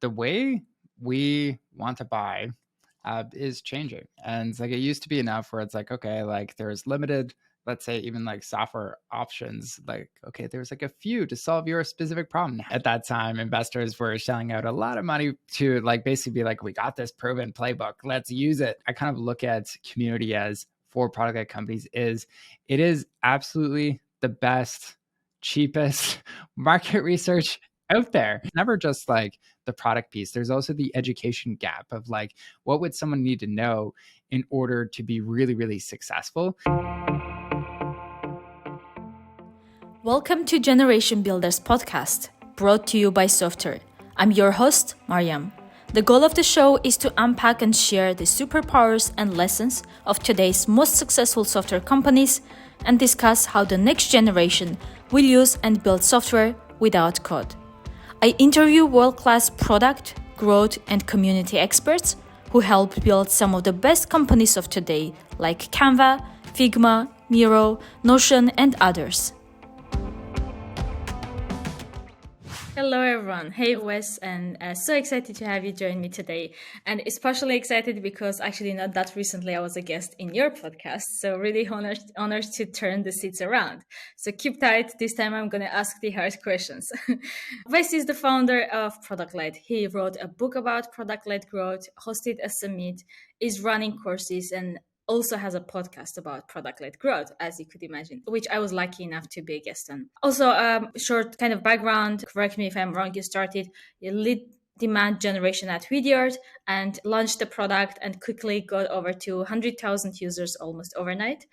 the way we want to buy is changing. And it's like it used to be enough where it's like, okay, like there's limited, let's say even like software options. Like, okay, there's like a few to solve your specific problem. At that time, investors were shelling out a lot of money to like basically be like, we got this proven playbook, let's use it. I kind of look at community as for product led companies is it is absolutely the best, cheapest market research out there. Never just like the product piece. There's also the education gap of like, what would someone need to know in order to be really, really successful? Welcome to Generation Builders podcast, brought to you by Software. I'm your host, Mariam. The goal of the show is to unpack and share the superpowers and lessons of today's most successful software companies and discuss how the next generation will use and build software without code. I interview world-class product, growth, and community experts who help build some of the best companies of today, like Canva, Figma, Miro, Notion, and others. Hello, everyone. Hey, Wes, and so excited to have you join me today. And especially excited because actually not that recently I was a guest in your podcast. So really honored to turn the seats around. So keep tight. This time I'm going to ask the hard questions. Wes is the founder of Product Led. He wrote a book about product-led growth, hosted a summit, is running courses, and also has a podcast about product-led growth, as you could imagine, which I was lucky enough to be a guest on. Also, short kind of background, correct me if I'm wrong, you started your lead demand generation at Vidyard and launched the product and quickly got over to 100,000 users almost overnight.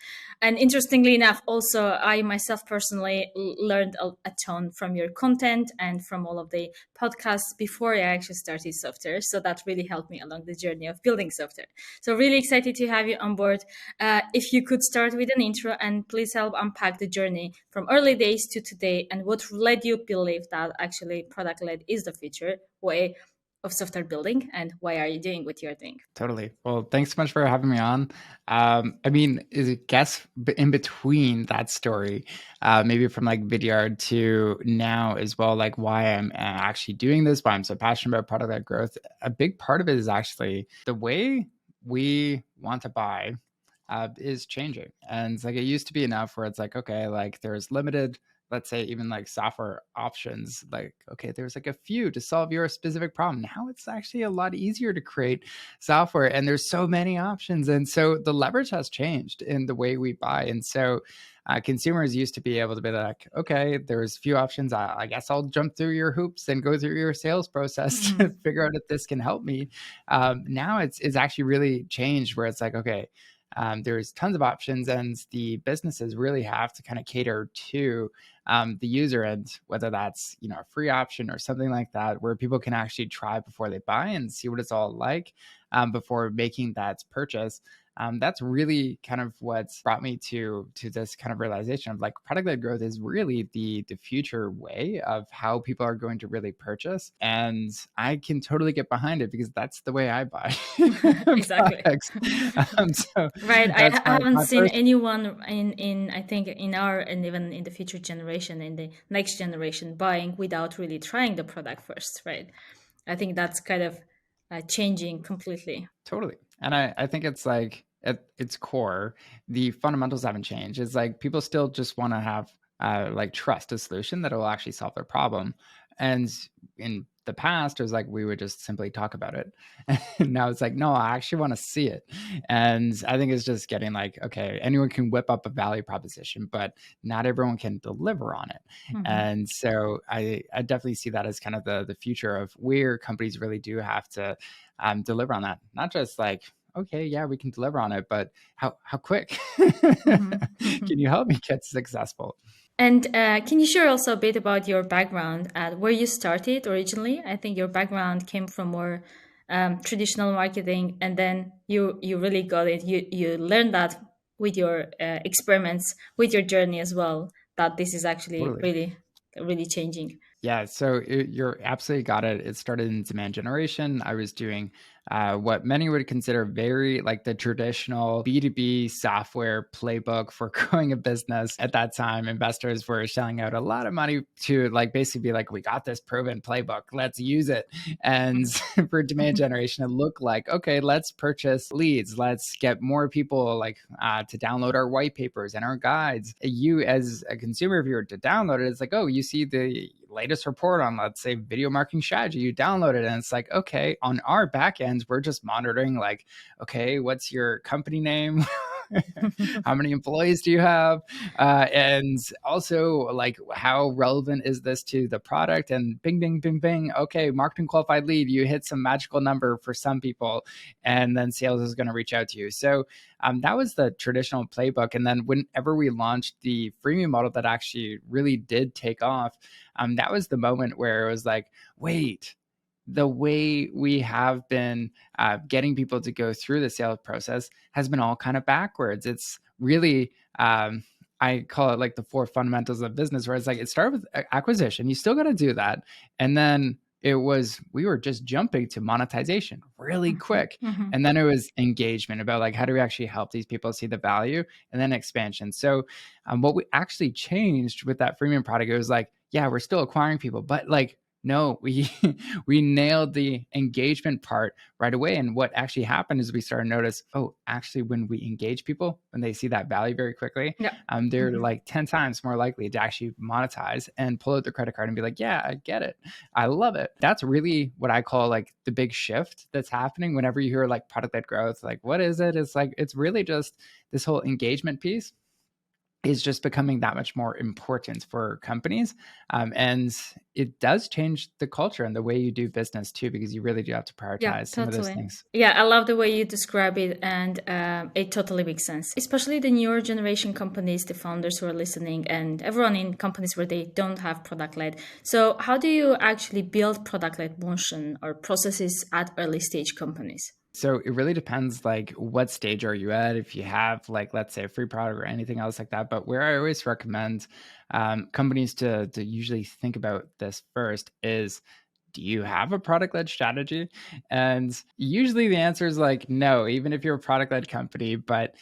And interestingly enough, also I myself personally learned a ton from your content and from all of the podcasts before I actually started software. So that really helped me along the journey of building software. So really excited to have you on board. If you could start with an intro and please help unpack the journey from early days to today and what led you believe that actually product-led is the future way of software building and why are you doing what you're doing? Totally. Well, thanks so much for having me on. I mean, is it guess in between that story, maybe from like Vidyard to now as well, like why I'm actually doing this, why I'm so passionate about product-led growth. A big part of it is actually the way we want to buy is changing. And it's like it used to be enough where it's like, okay, like there's limited, let's say even like software options, like, okay, there's like a few to solve your specific problem. Now it's actually a lot easier to create software and there's so many options. And so the leverage has changed in the way we buy. And so consumers used to be able to be like, okay, there's a few options. I guess I'll jump through your hoops and go through your sales process to figure out if this can help me. Now it's actually really changed where it's like, okay, there's tons of options and the businesses really have to kind of cater to the user end, whether that's, you know, a free option or something like that, where people can actually try before they buy and see what it's all like before making that purchase. That's really kind of what's brought me to this kind of realization of like product-led growth is really the future way of how people are going to really purchase. And I can totally get behind it because that's the way I buy Exactly. so right. I haven't my seen first. anyone in I think in our and even in the future generation, in the next generation, buying without really trying the product first, right? I think that's kind of changing completely. Totally. And I think it's like at its core, the fundamentals haven't changed. It's like people still just want to have like trust a solution that will actually solve their problem. And in the past, it was like we would just simply talk about it. And now it's like, no, I actually want to see it. And I think it's just getting like, okay, anyone can whip up a value proposition, but not everyone can deliver on it. And so I definitely see that as kind of the future of where companies really do have to deliver on that. Not just like, okay, yeah, we can deliver on it, but how quick can you help me get successful? And can you share also a bit about your background at where you started originally? I think your background came from more traditional marketing, and then you really got it. You learned that with your experiments, with your journey as well. That this is actually Totally. really changing. Yeah, so you're absolutely got it. It started in demand generation. I was doing what many would consider very like the traditional B2B software playbook for growing a business. At that time, investors were shelling out a lot of money to like basically be like, we got this proven playbook, let's use it. And for demand generation, it looked like, okay, let's purchase leads, let's get more people like to download our white papers and our guides. You, as a consumer, if you were to download it, it's like, oh, you see the latest report on, let's say, video marketing strategy, you download it, and it's like, okay, on our back ends, we're just monitoring, like, okay, what's your company name? How many employees do you have? And also, like, how relevant is this to the product? And bing, bing, bing, bing. Okay, marketing qualified lead. You hit some magical number for some people, and then sales is going to reach out to you. So that was the traditional playbook. And then whenever we launched the freemium model that actually really did take off, that was the moment where it was like, wait, the way we have been getting people to go through the sales process has been all kind of backwards. It's really, I call it like the four fundamentals of business, where it's like it started with acquisition. You still got to do that. And then we were just jumping to monetization really quick. Mhm. And then it was engagement about like, how do we actually help these people see the value, and then expansion. So what we actually changed with that freemium product, it was like, yeah, we're still acquiring people, but like, no, we we nailed the engagement part right away. And what actually happened is we started to notice, oh, actually, when we engage people, when they see that value very quickly, Yeah. they're Mhm. like 10 times more likely to actually monetize and pull out their credit card and be like, yeah, I get it. I love it. That's really what I call like the big shift that's happening whenever you hear like product led growth. Like, what is it? It's like, it's really just this whole engagement piece is just becoming that much more important for companies. And it does change the culture and the way you do business too, because you really do have to Yeah, prioritize some of those totally. things. Yeah, I love the way you describe it, and it totally makes sense. Especially the newer generation companies, the founders who are listening, and everyone in companies where they don't have product led. So, how do you actually build product led motion or processes at early stage companies? So it really depends like what stage are you at, if you have like, let's say, a free product or anything else like that. But where I always recommend companies to usually think about this first is, do you have a product led strategy? And usually the answer is like no, even if you're a product led company. But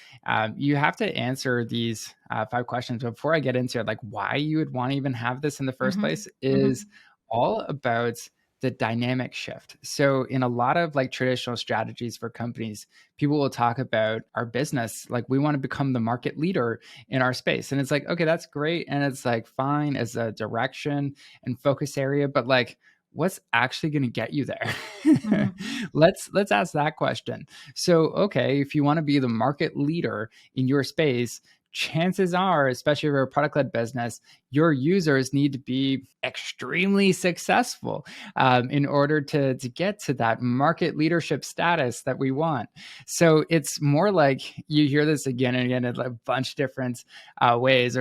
you have to answer these five questions before I get into it. Like, why you would want to even have this in the first Mm-hmm. place is all about the dynamic shift. So, in a lot of like traditional strategies for companies, people will talk about our business like we want to become the market leader in our space. And it's like, okay, that's great. And it's like fine as a direction and focus area, but like, what's actually going to get you there? Mm-hmm. Let's ask that question. So, okay, if you want to be the market leader in your space, chances are, especially if you're a product led business, your users need to be extremely successful in order to get to that market leadership status that we want. So it's more like you hear this again and again in a bunch of different ways.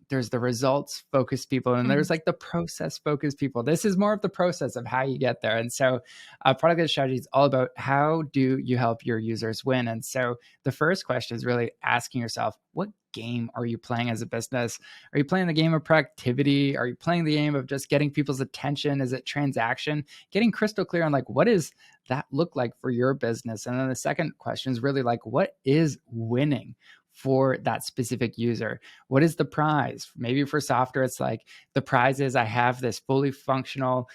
There's the results focused people, and there's like the process focused people. This is more of the process of how you get there. And so product led strategy is all about how do you help your users win. And so the first question is really asking yourself, what game are you playing as a business? Are you playing the game of productivity? Are you playing the game of just getting people's attention? Is it transaction? Getting crystal clear on like, what does that look like for your business? And then the second question is really like, what is winning for that specific user? What is the prize? Maybe for software, it's like the prize is I have this fully functional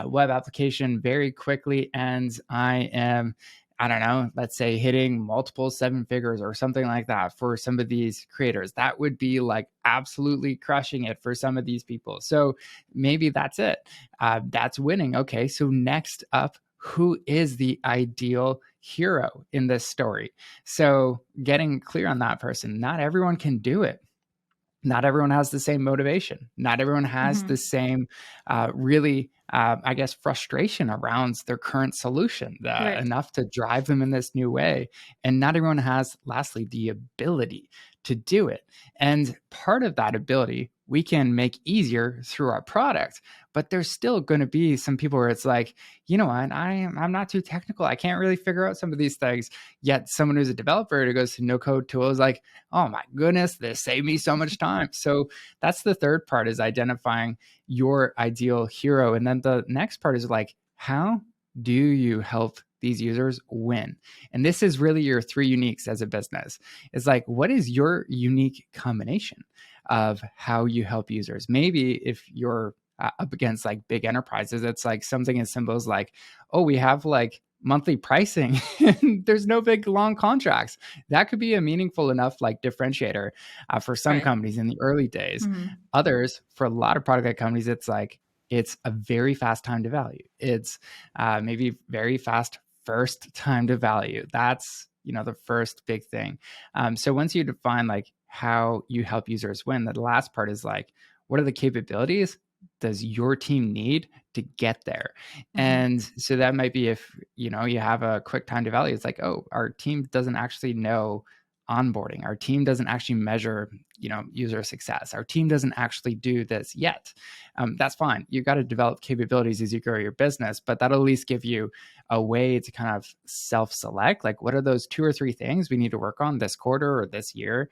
web application very quickly, and I don't know, let's say hitting multiple seven figures or something like that for some of these creators. That would be like absolutely crushing it for some of these people. So maybe that's it. That's winning. Okay. So next up, who is the ideal hero in this story? So getting clear on that person. Not everyone can do it. Not everyone has the same motivation. Not everyone has Mm-hmm. the same, really, I guess, frustration around their current solution Right. enough to drive them in this new way. And not everyone has, lastly, the ability to do it. And part of that ability we can make easier through our product. But there's still going to be some people where it's like, you know what, I'm not too technical. I can't really figure out some of these things. Yet someone who's a developer who goes to no code tool is like, oh my goodness, this saved me so much time. So that's the third part, is identifying your ideal hero. And then the next part is like, how do you help these users win? And this is really your three uniques as a business. It's like, what is your unique combination of how you help users? Maybe if you're up against like big enterprises, it's like something as simple as like, oh, we have like monthly pricing and there's no big long contracts. That could be a meaningful enough like differentiator for some Right. companies in the early days. Mm-hmm. Others, for a lot of product companies, it's like, it's a very fast time to value. It's maybe very fast first time to value. That's, the first big thing. So once you define like how you help users win, the last part is like, what are the capabilities does your team need to get there? Mm-hmm. And so that might be if, you have a quick time to value, it's like, oh, our team doesn't actually know onboarding. Our team doesn't actually measure, user success. Our team doesn't actually do this yet. That's fine. You've got to develop capabilities as you grow your business, but that'll at least give you a way to kind of self-select, like, what are those 2 or 3 things we need to work on this quarter or this year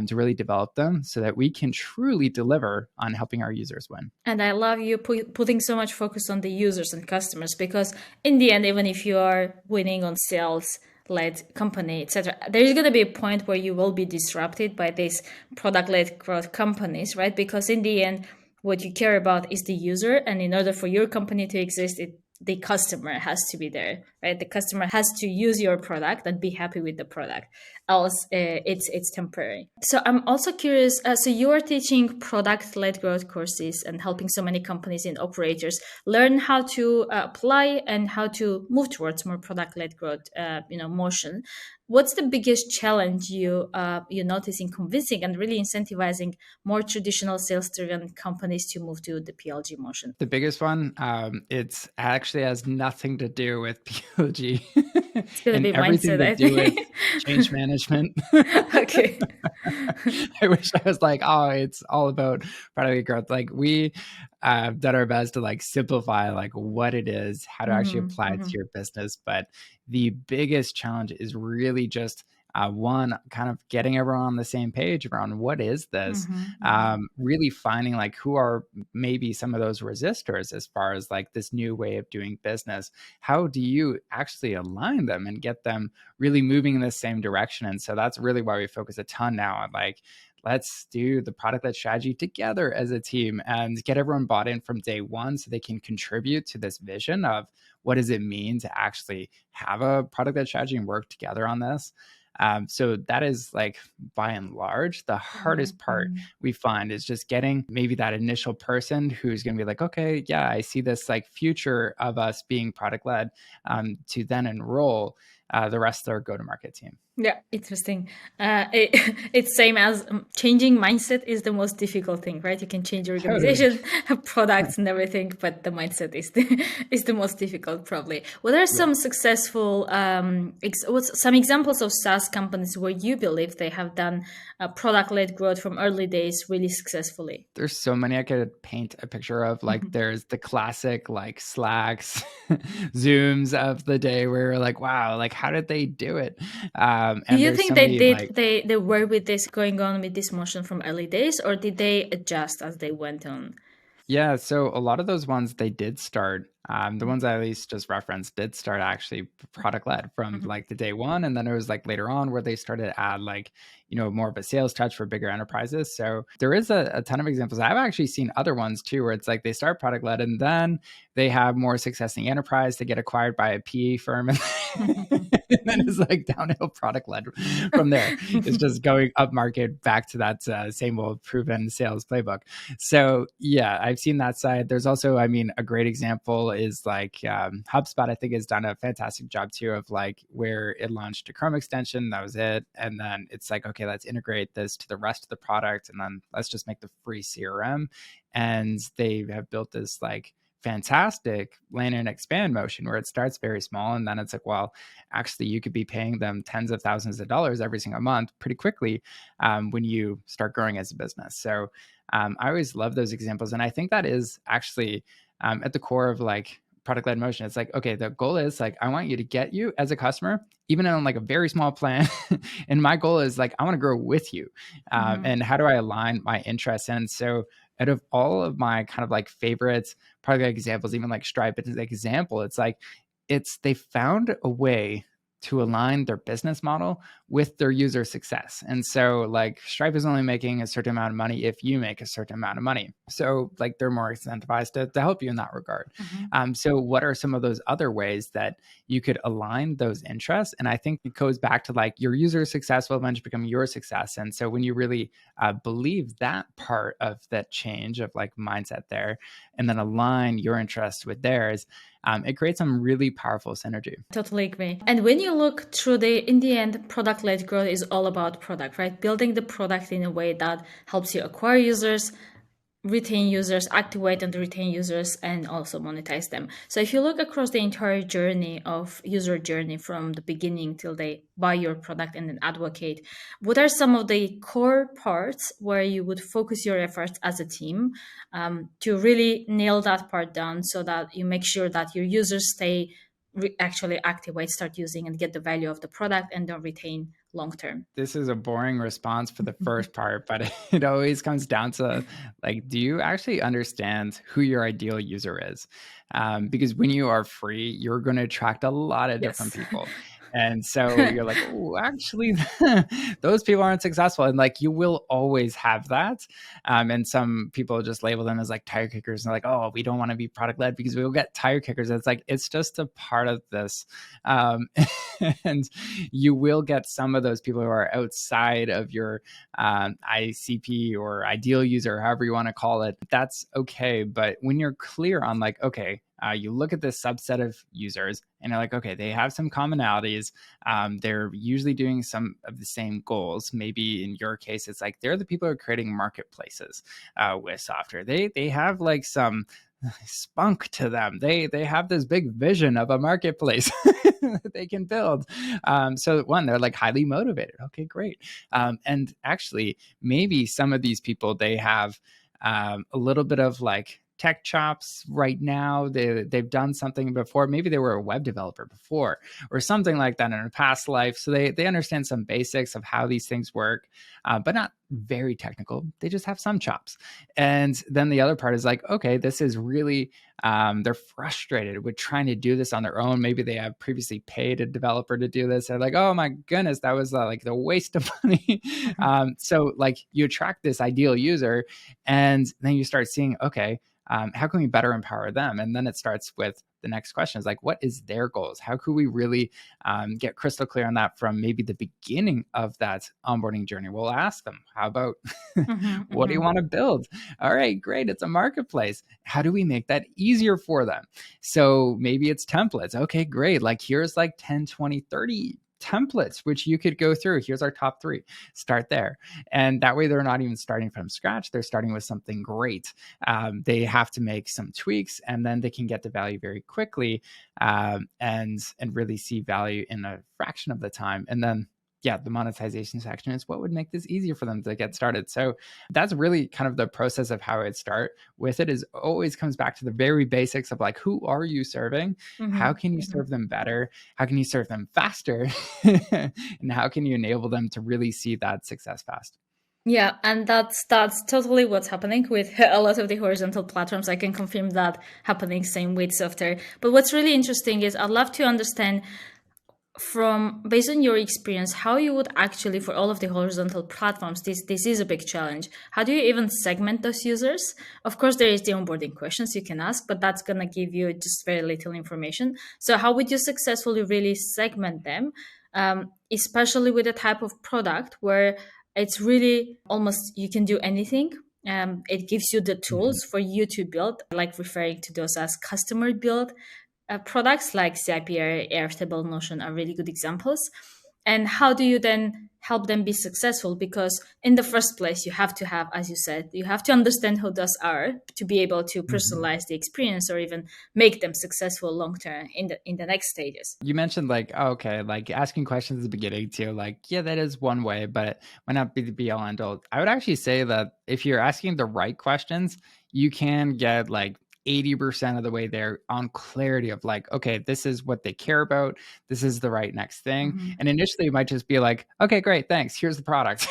to really develop them so that we can truly deliver on helping our users win. And I love you putting so much focus on the users and customers, because in the end, even if you are winning on sales led company, etc., there is going to be a point where you will be disrupted by these product led growth companies, right? Because in the end, what you care about is the user, and in order for your company to exist, the customer has to be there, right? The customer has to use your product and be happy with the product, else it's temporary. So I'm also curious, so you are teaching product-led growth courses and helping so many companies and operators learn how to apply and how to move towards more product-led growth motion. What's the biggest challenge you notice in convincing and really incentivizing more traditional sales-driven companies to move to the PLG motion? The biggest one, it's actually has nothing to do with PLG It's gonna and be everything mindset, to I do with think. change management. Okay. I wish I was like, oh, it's all about product growth. Like, we have done our best to like simplify like what it is, how to actually Mm-hmm, apply it to mm-hmm, your business. But the biggest challenge is really just one, kind of getting everyone on the same page around what is this. mm-hmm, mm-hmm. Really finding like who are maybe some of those resistors as far as like this new way of doing business. How do you actually align them and get them really moving in the same direction? And so that's really why we focus a ton now on like, let's do the product led strategy together as a team and get everyone bought in from day one so they can contribute to this vision of what does it mean to actually have a product led strategy and work together on this. So that is like, by and large, the hardest part Mm-hmm. we find is just getting maybe that initial person who's going to be like, okay, yeah, I see this like future of us being product led, to then enroll the rest of their go to market team. Yeah, interesting. It's same as changing mindset is the most difficult thing, right? You can change your Totally. organization, products, and everything, but the mindset is the most difficult, probably. What are Yeah. some successful what's some examples of SaaS companies where you believe they have done product led growth from early days really successfully? There's so many I could paint a picture of. Like, there's the classic like Slacks, Zooms of the day where you're like, wow, like how did they do it? Do And you there's think so they many did like, they were with this going on with this motion from early days, or did they adjust as they went on? yeah, so a lot of those ones they did start. The Mhm, ones I at least just referenced did start actually product led from mhm, like the day one, and then it was like later on where they started to add like, more of a sales touch for bigger enterprises. So there is a ton of examples. I've actually seen other ones too where it's like they start product led and then they have more success in the enterprise. They get acquired by a PE firm, and mhm. then it's like downhill product led from there. It's just going up market back to that same old proven sales playbook. So yeah, I've seen that side. There's also, I mean, a great example is like HubSpot. I think has done a fantastic job too of like where it launched a Chrome extension, that was it, and then it's like, okay, let's integrate this to the rest of the product, and then let's just make the free CRM. And they have built this like fantastic land and expand motion where it starts very small and then it's like, well, actually you could be paying them tens of thousands of dollars every single month pretty quickly when you start growing as a business. So I always love those examples, and I think that is actually at the core of like product led motion. It's like, okay, the goal is like, I want you to get you as a customer, even on like a very small plan. And my goal is like, I want to grow with you. Mm-hmm. And how do I align my interests? And so out of all of my kind of like favorites, product examples, even like Stripe as an example, it's like, they found a way to align their business model with their user success. And so like Stripe is only making a certain amount of money if you make a certain amount of money. So like they're more incentivized to help you in that regard. Mm-hmm. So what are some of those other ways that you could align those interests? And I think it goes back to like your user success will eventually become your success. And so when you really believe that part of that change of like mindset there, and then align your interests with theirs, it creates some really powerful synergy. Totally agree. And when you look through in the end, product led growth is all about product, right? Building the product in a way that helps you acquire users, retain users, activate and retain users, and also monetize them. So if you look across the entire journey of user journey from the beginning till they buy your product and then advocate, what are some of the core parts where you would focus your efforts as a team to really nail that part down so that you make sure that your users stay actually activate, start using and get the value of the product and then retain long term? This is a boring response for the first part, but it always comes down to like, do you actually understand who your ideal user is? Because when you are free, you're going to attract a lot of different Yes. people. And so you're like, oh, actually, those people aren't successful. And like, you will always have that. And some people just label them as like tire kickers. And they're like, oh, we don't want to be product led because we will get tire kickers. And it's like, it's just a part of this. And you will get some of those people who are outside of your ICP or ideal user, however you want to call it. That's okay. But when you're clear on like, okay, you look at this subset of users and you're like, okay, they have some commonalities. They're usually doing some of the same goals. Maybe in your case, it's like they're the people who are creating marketplaces with software. They have like some spunk to them. They have this big vision of a marketplace that they can build. So one, they're like highly motivated. Okay, great. And actually, maybe some of these people, they have a little bit of like tech chops right now. They've done something before. Maybe they were a web developer before or something like that in a past life. So they understand some basics of how these things work, but not very technical. They just have some chops. And then the other part is like, okay, this is really, they're frustrated with trying to do this on their own. Maybe they have previously paid a developer to do this. They're like, oh my goodness, that was like the waste of money. So like you attract this ideal user and then you start seeing, okay, how can we better empower them? And then it starts with the next question is like, what is their goals? How could we really get crystal clear on that from maybe the beginning of that onboarding journey? We'll ask them, how about Mm-hmm, what do you mm-hmm. want to build? All right, great. It's a marketplace. How do we make that easier for them? So maybe it's templates. Okay, great. Like here's like 10, 20, 30 templates which you could go through. Here's our top 3. Start there. And that way they're not even starting from scratch. They're starting with something great. They have to make some tweaks and then they can get the value very quickly, and really see value in a fraction of the time. And then yeah, the monetization section is what would make this easier for them to get started. So that's really kind of the process of how I'd start with it. Is always comes back to the very basics of like, who are you serving? How Mm-hmm. can you Mm-hmm. serve them better? How can you serve them faster? And how can you enable them to really see that success fast? Yeah, and that's totally what's happening with a lot of the horizontal platforms. I can confirm that happening same with software. But what's really interesting is I'd love to understand from based on your experience how you would actually for all of the horizontal platforms, this is a big challenge. How do you even segment those users? Of course there is the onboarding questions you can ask, but that's going to give you just very little information. So how would you successfully really segment them, especially with a type of product where it's really almost you can do anything. It gives you the Mhm. tools for you to build, like referring to those as customer build products like Zapier, Airtable, Notion are really good examples. And how do you then help them be successful? Because in the first place, you have to have, as you said, you have to understand who those are to be able to Mhm. personalize the experience or even make them successful long term in the next stages. You mentioned like, oh, okay, like asking questions at the beginning too. Like, yeah, that is one way, but it might not be the be all end all. I would actually say that if you're asking the right questions, you can get like 80% of the way there on clarity of like, okay, this is what they care about. This is the right next thing. Hmm. And initially it might just be like, okay, great, thanks. Here's the product.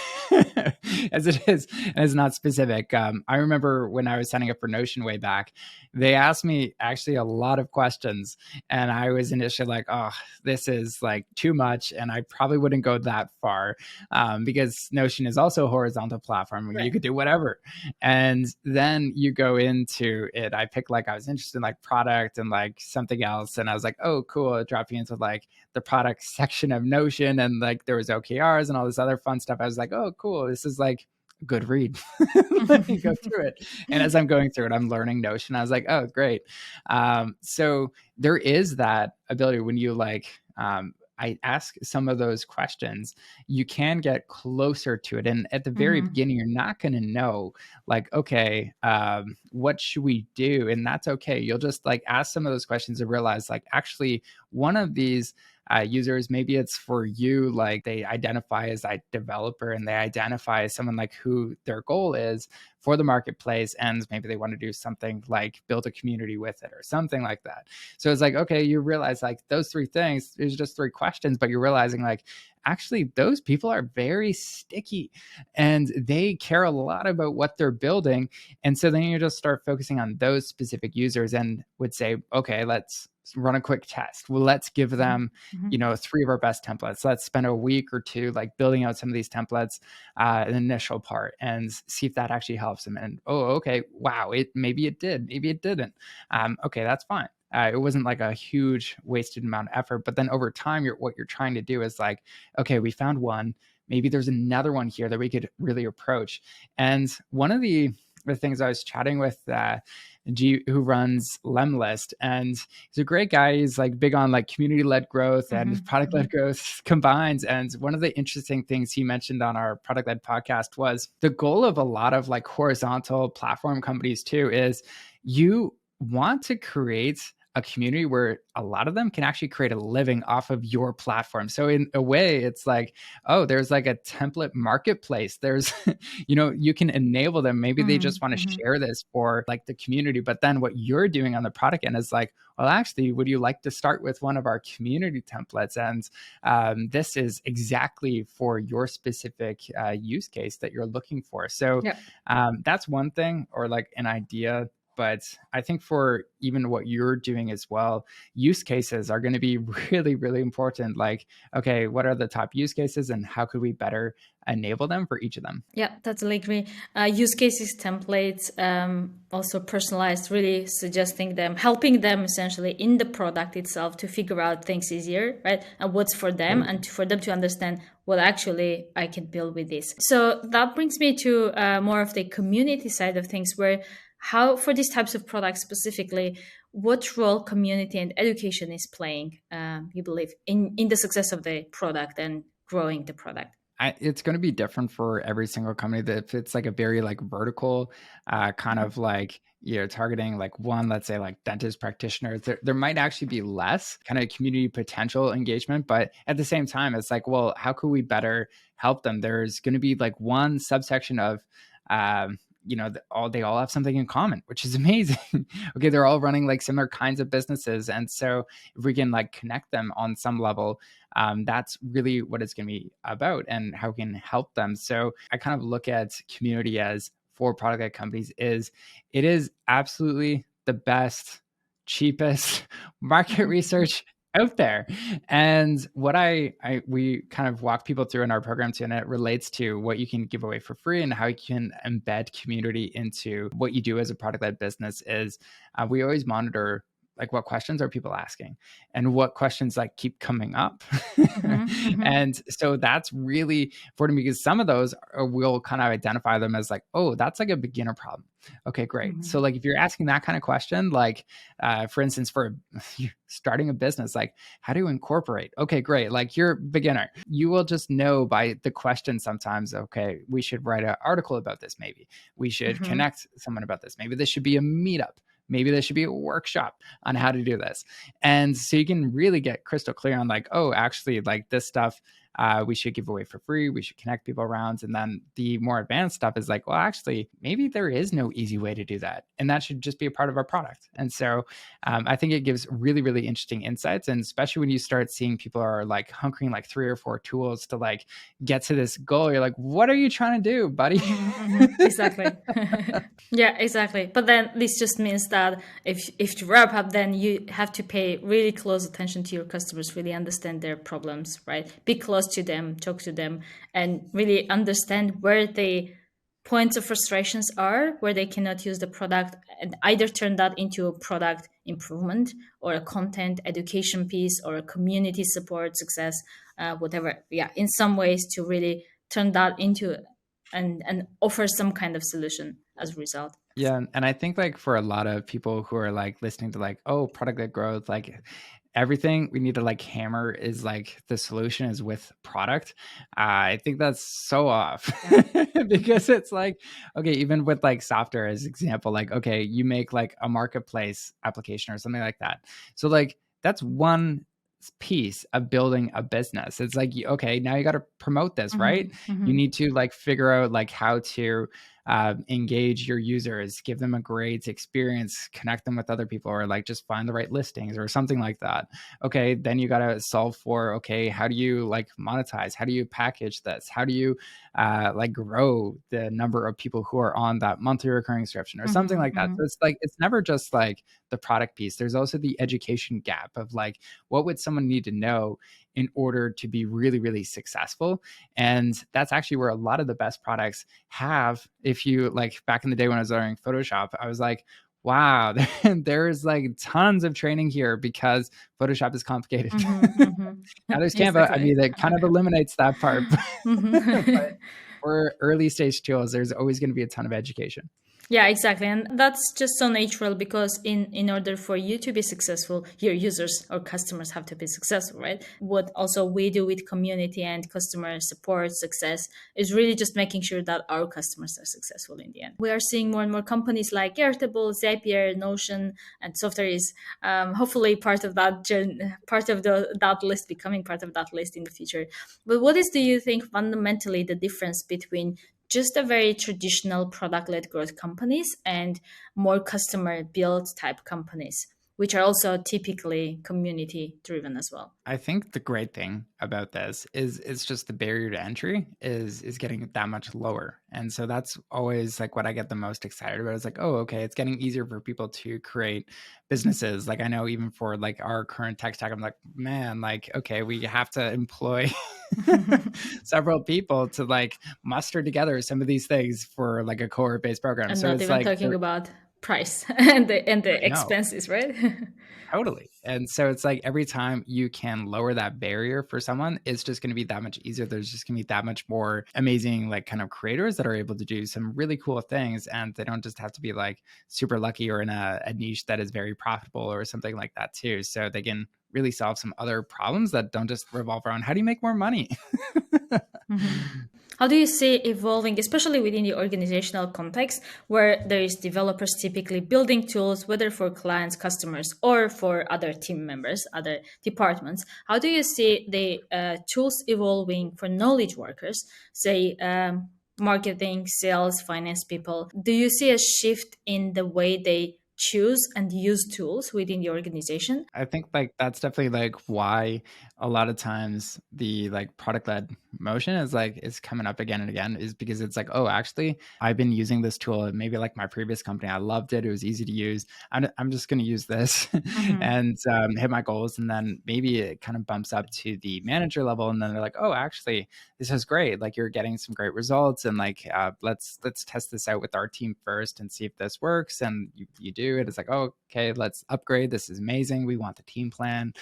As it is, and it's not specific. I remember when I was signing up for Notion way back, they asked me actually a lot of questions and I was initially like, oh, this is like too much. And I probably wouldn't go that far because Notion is also a horizontal platform where you Right. could do whatever. And then you go into it. I picked like, I was interested in like product and like something else. And I was like, oh, cool. Dropping into like the product section of Notion. And like there was OKRs and all this other fun stuff. I was like, oh, cool. This is like a good read. Let me go through it. And as I'm going through it, I'm learning Notion. I was like, oh, great. So there is that ability when you like I ask some of those questions, you can get closer to it. And at the very Hmm. beginning, you're not going to know, like, okay, what should we do? And that's okay. You'll just like ask some of those questions and realize, like, actually, one of these users, maybe it's for you, like they identify as a developer and they identify as someone like who their goal is for the marketplace. And maybe they want to do something like build a community with it or something like that. So it's like, okay, you realize like those three things, there's just three questions, but you're realizing like, actually, those people are very sticky and they care a lot about what they're building. And so then you just start focusing on those specific users and would say, okay, let's run a quick test. Well, let's give them, Hmm. three of our best templates. Let's spend a week or two like building out some of these templates, an initial part, and see if that actually helps them. And oh, okay, wow, it maybe it did, maybe it didn't. Okay, that's fine. It wasn't like a huge wasted amount of effort. But then over time, what you're trying to do is like, okay, we found one. Maybe there's another one here that we could really approach. And one of the things I was chatting with G, who runs Lemlist, and he's a great guy. He's like big on like community led growth and Hmm. product led growth combines. And one of the interesting things he mentioned on our product led podcast was the goal of a lot of like horizontal platform companies too is you want to create a community where a lot of them can actually create a living off of your platform. So in a way, it's like, oh, there's like a template marketplace. There's, you can enable them. Maybe they just want to Hmm. share this for like the community. But then what you're doing on the product end is like, well, actually, would you like to start with one of our community templates? And this is exactly for your specific use case that you're looking for. So Yeah. that's one thing or like an idea. But I think for even what you're doing as well, use cases are going to be really, really important. Like, okay, what are the top use cases and how could we better enable them for each of them? Yeah, totally agree. Use cases, templates, also personalized, really suggesting them, helping them essentially in the product itself to figure out things easier, right? And what's for them and for them to understand what actually I can build with this. So that brings me to more of the community side of things where how, for these types of products specifically, what role community and education is playing, you believe, in the success of the product and growing the product? It's going to be different for every single company. That if it's like a very like vertical, kind of like targeting like one, let's say like dentist practitioners, there might actually be less kind of community potential engagement. But at the same time, it's like, well, how could we better help them? There's going to be like one subsection of they all have something in common, which is amazing. Okay, they're all running like similar kinds of businesses, and so if we can like connect them on some level, that's really what it's going to be about and how we can help them. So I kind of look at community as for product led companies is it is absolutely the best, cheapest market research out there. And what we kind of walk people through in our program too, and it relates to what you can give away for free and how you can embed community into what you do as a product led business is we always monitor like what questions are people asking and what questions like keep coming up. Mm-hmm. And so that's really important because some of those we'll kind of identify them as like, oh, that's like a beginner problem. Okay, great. Mm-hmm. So like if you're asking that kind of question, like for instance, for starting a business, like how do you incorporate? Okay, great. Like you're a beginner. You will just know by the question sometimes, okay, we should write an article about this. Maybe we should Mm-hmm. connect someone about this. Maybe this should be a meetup. Maybe there should be a workshop on how to do this. And so you can really get crystal clear on like, oh, actually, like this stuff we should give away for free. We should connect people around. And then the more advanced stuff is like, well, actually, maybe there is no easy way to do that. And that should just be a part of our product. And so I think it gives really, really interesting insights. And especially when you start seeing people are like hunkering like 3 or 4 tools to like get to this goal, you're like, what are you trying to do, buddy? Mm-hmm, mm-hmm. Exactly. Yeah, exactly. But then this just means that if to wrap up, then you have to pay really close attention to your customers, really understand their problems, right? Be close to them, talk to them, and really understand where the points of frustrations are, where they cannot use the product, and either turn that into a product improvement or a content education piece or a community support success, whatever. Yeah, in some ways to really turn that into and offer some kind of solution as a result. Yeah, and I think like for a lot of people who are like listening to like, oh, product led growth, like everything we need to like hammer is like the solution is with product. I think that's so off Yeah. because it's like, okay, even with like software as example, like, okay, you make like a marketplace application or something like that. So like that's one piece of building a business. It's like, okay, now you got to promote this, right? Mm-hmm, You mm-hmm, need to like figure out like how to engage your users, give them a great experience, connect them with other people, or like just find the right listings or something like that. Okay, then you got to solve for, okay, how do you like monetize? How do you package this? How do you like grow the number of people who are on that monthly recurring subscription or something like that? mm-hmm, So it's like, it's never just like the product piece. There's also the education gap of like, what would someone need to know in order to be really, really successful? And that's actually where a lot of the best products have. If you like back in the day when I was learning Photoshop, I was like, wow, there's like tons of training here because Photoshop is complicated. mm-hmm, mm-hmm. Now there's Canva. I Exactly. mean, that kind of eliminates that part. But Mm-hmm. for early stage tools, there's always going to be a ton of education. Yeah, exactly. And that's just so natural because in order for you to be successful, your users or customers have to be successful, right? What also we do with community and customer support success is really just making sure that our customers are successful in the end. We are seeing more and more companies like Airtable, Zapier, Notion, and software is hopefully part of that part of that list, becoming part of that list in the future. But what is, do you think, fundamentally the difference between just a very traditional product-led growth companies and more customer build type companies, which are also typically community driven as well? I think the great thing about this is it's just the barrier to entry is getting that much lower. And so that's always like what I get the most excited about. It's like, oh, okay, it's getting easier for people to create businesses. Like I know even for like our current tech stack, I'm like, man, like, okay, we have to employ several people to like muster together some of these things for like a cohort based program. And So not it's even like, talking about price and the I know. expenses, right? Totally. And so it's like every time you can lower that barrier for someone, it's just going to be that much easier. There's just going to be that much more amazing, like kind of creators that are able to do some really cool things. And they don't just have to be like super lucky or in a niche that is very profitable or something like that, too. So they can really solve some other problems that don't just revolve around how do you make more money? Mhm. How do you see evolving, especially within the organizational context, where there is developers typically building tools, whether for clients, customers, or for other team members, other departments? How do you see the tools evolving for knowledge workers, say marketing, sales, finance people? Do you see a shift in the way they choose and use tools within the organization? I think like that's definitely like why a lot of times the like product led motion is like is coming up again and again is because it's like, oh, actually I've been using this tool at maybe like my previous company. I loved it. It was easy to use. I'm just going to use this Mm-hmm. and hit my goals. And then maybe it kind of bumps up to the manager level. And then they're like, oh, actually this is great. Like you're getting some great results. And like, let's test this out with our team first and see if this works. And you do. do. And it's like, oh, okay, let's upgrade. This is amazing. We want the team plan,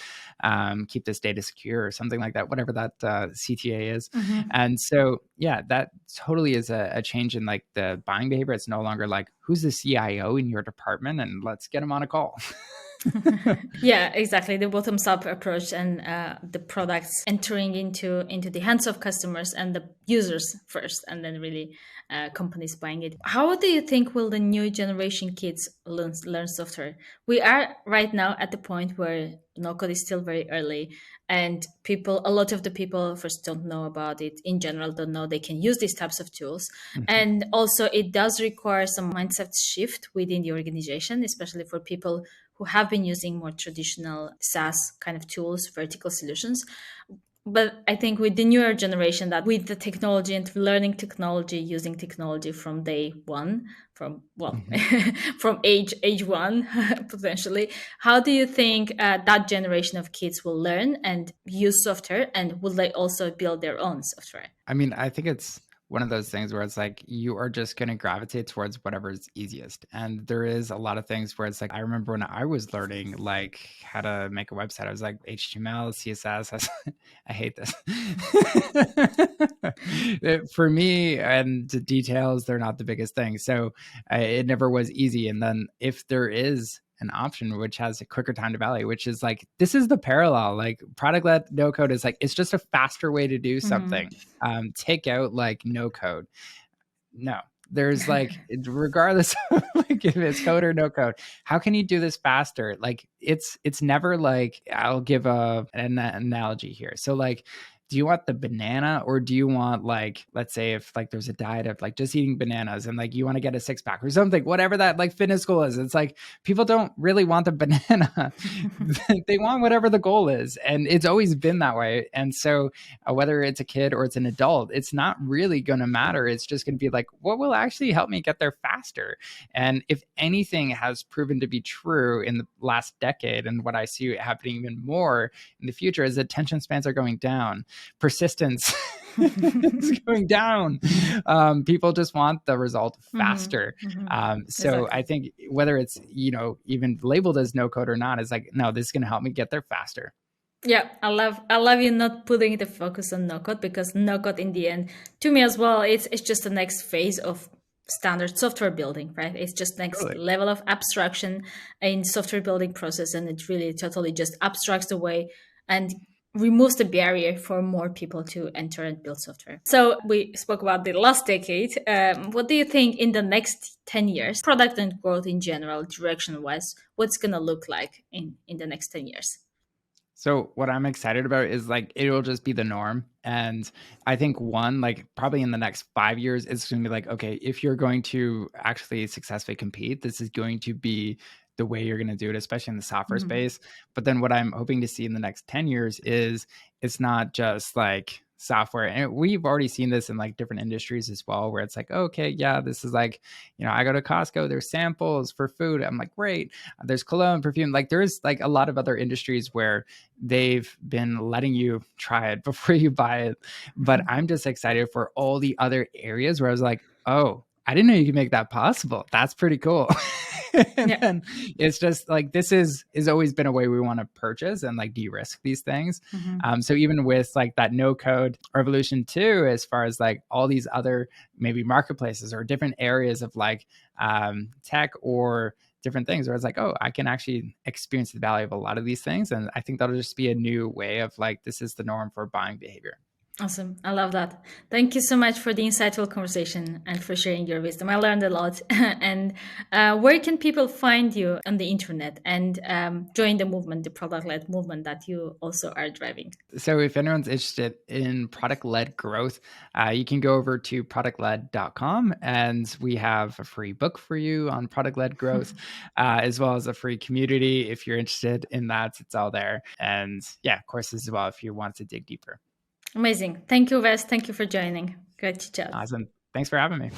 keep this data secure or something like that, whatever that CTA is. Mm-hmm. And so, yeah, that totally is a change in like the buying behavior. It's no longer like, who's the CIO in your department and let's get him on a call. Yeah, exactly. The bottoms up approach and the products entering into the hands of customers and the users first, and then really companies buying it. How do you think will the new generation kids learn software? We are right now at the point where no code is still very early, and a lot of the people first don't know about it. In general, don't know they can use these types of tools, Mhm. and also it does require some mindset shift within the organization, especially for people who have been using more traditional SaaS kind of tools, vertical solutions. But I think with the newer generation, that with the technology and learning technology, using technology from day one, from well, Mhm. from age one potentially, how do you think that generation of kids will learn and use software, and will they also build their own software? I mean, I think it's one of those things where it's like you are just going to gravitate towards whatever's easiest. And there is a lot of things where it's like I remember when I was learning like how to make a website, I was like HTML, CSS. I hate this. For me, and the details, they're not the biggest thing. So it never was easy. And then if there is an option which has a quicker time to value, which is like this is the parallel. Like product led no code is like it's just a faster way to do Mm-hmm. something. Take out like no code. No, there's like regardless of like if it's code or no code, how can you do this faster? Like it's never like I'll give an analogy here. So like do you want the banana or do you want like let's say if like there's a diet of like just eating bananas and like you want to get a six pack or something, whatever that like fitness goal is, it's like people don't really want the banana. They want whatever the goal is, and it's always been that way. And so whether it's a kid or it's an adult, it's not really going to matter. It's just going to be like, what will actually help me get there faster? And if anything has proven to be true in the last decade, and what I see happening even more in the future, is attention spans are going down, persistence is going down. People just want the result faster. Mm-hmm. Mm-hmm. So I Exactly. think whether it's, even labeled as no code or not, is like, no, this is going to help me get there faster. Yeah, I love you not putting the focus on no code, because no code in the end, to me as well, it's just the next phase of standard software building, right? It's just next Totally. level of abstraction in software building process, and it really totally just abstracts away and removes the barrier for more people to enter and build software. So we spoke about the last decade. What do you think in the next 10 years, product and growth in general, direction wise, what's gonna look like in the next 10 years? So what I'm excited about is like it'll just be the norm. And I think one, like probably in the next 5 years, it's gonna be like, okay, if you're going to actually successfully compete, this is going to be the way you're gonna do it, especially in the software Mhm. space. But then what I'm hoping to see in the next 10 years is it's not just like software. And we've already seen this in like different industries as well, where it's like, okay, yeah, this is like, I go to Costco, there's samples for food. I'm like, great. There's cologne, perfume. Like there's like a lot of other industries where they've been letting you try it before you buy it. But I'm just excited for all the other areas where I was like, oh, I didn't know you could make that possible. That's pretty cool. And Yeah. then it's just like this is always been a way we want to purchase and like de-risk these things. Mhm. So even with like that no code revolution too, as far as like all these other maybe marketplaces or different areas of like tech or different things where it's like, oh, I can actually experience the value of a lot of these things. And I think that'll just be a new way of like, this is the norm for buying behavior. Awesome. I love that. Thank you so much for the insightful conversation and for sharing your wisdom. I learned a lot. And where can people find you on the internet and join the movement, the product led movement that you also are driving? So if anyone's interested in product-led growth, you can go over to productled.com and we have a free book for you on product-led growth, as well as a free community. If you're interested in that, it's all there. And yeah, courses as well if you want to dig deeper. Amazing. Thank you, Wes. Thank you for joining. Great to chat. Awesome. Thanks for having me.